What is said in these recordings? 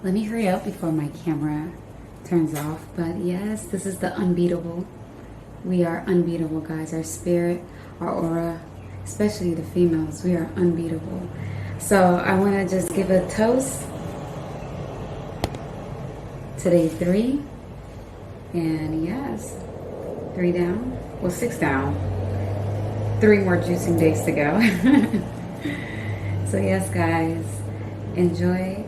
Let me hurry up before my camera turns off. But yes, this is the unbeatable. We are unbeatable, guys. Our spirit, our aura, especially the females, we are unbeatable. So I want to just give a toast to day 3. And yes, 3 down. Well, 6 down. 3 more juicing days to go. So yes, guys, enjoy.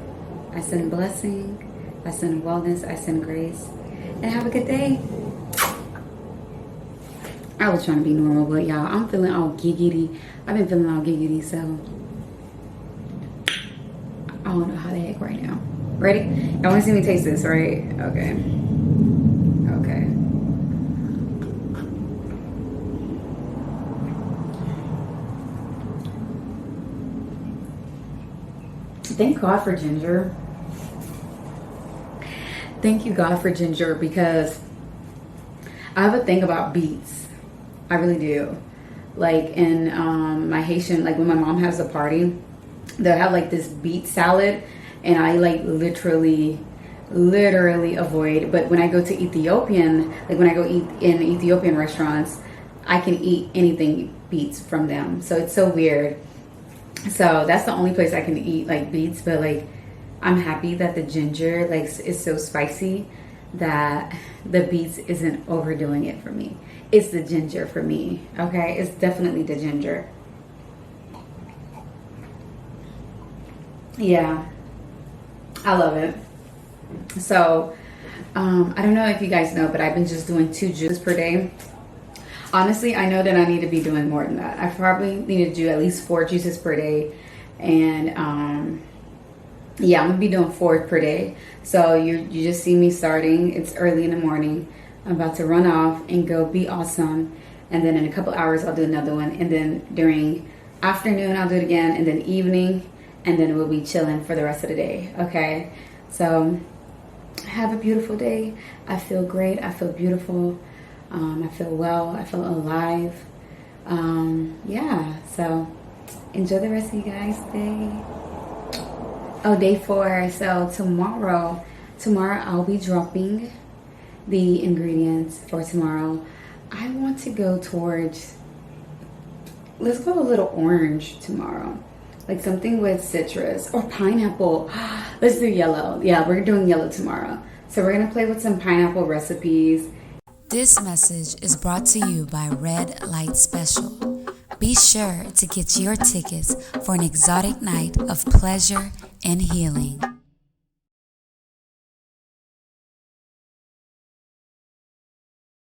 I send blessing, I send wellness, I send grace, and have a good day. I was trying to be normal, but y'all, I'm feeling all giggity. I've been feeling all giggity, so I don't know how to act right now. Ready? Y'all want to see me taste this, right? Okay. Okay. Thank God for ginger. Thank you, God, for ginger, because I have a thing about beets. I really do. Like in my Haitian, like when my mom has a party, they'll have like this beet salad, and I like literally avoid. But when I go to Ethiopian, like when I go eat in Ethiopian restaurants, I can eat anything beets from them. So it's so weird. So that's the only place I can eat like beets. But like, I'm happy that the ginger like is so spicy that the beets isn't overdoing it for me. It's the ginger for me. Okay, it's definitely the ginger. Yeah, I love it. So I don't know if you guys know, but I've been just doing 2 juices per day. Honestly, I know that I need to be doing more than that. I probably need to do at least 4 juices per day. And yeah, I'm gonna be doing 4 per day. So you just see me starting. It's early in the morning. I'm about to run off and go be awesome. And then in a couple hours, I'll do another one. And then during afternoon, I'll do it again. And then evening. And then we'll be chilling for the rest of the day. Okay? So have a beautiful day. I feel great. I feel beautiful. I feel well. I feel alive. Yeah. So enjoy the rest of you guys' day. Oh, day 4. So tomorrow I'll be dropping the ingredients for tomorrow. I want to go towards, let's go a little orange tomorrow. Like something with citrus or pineapple. Let's do yellow. Yeah, we're doing yellow tomorrow. So we're going to play with some pineapple recipes. This message is brought to you by Red Light Special. Be sure to get your tickets for an exotic night of pleasure and healing.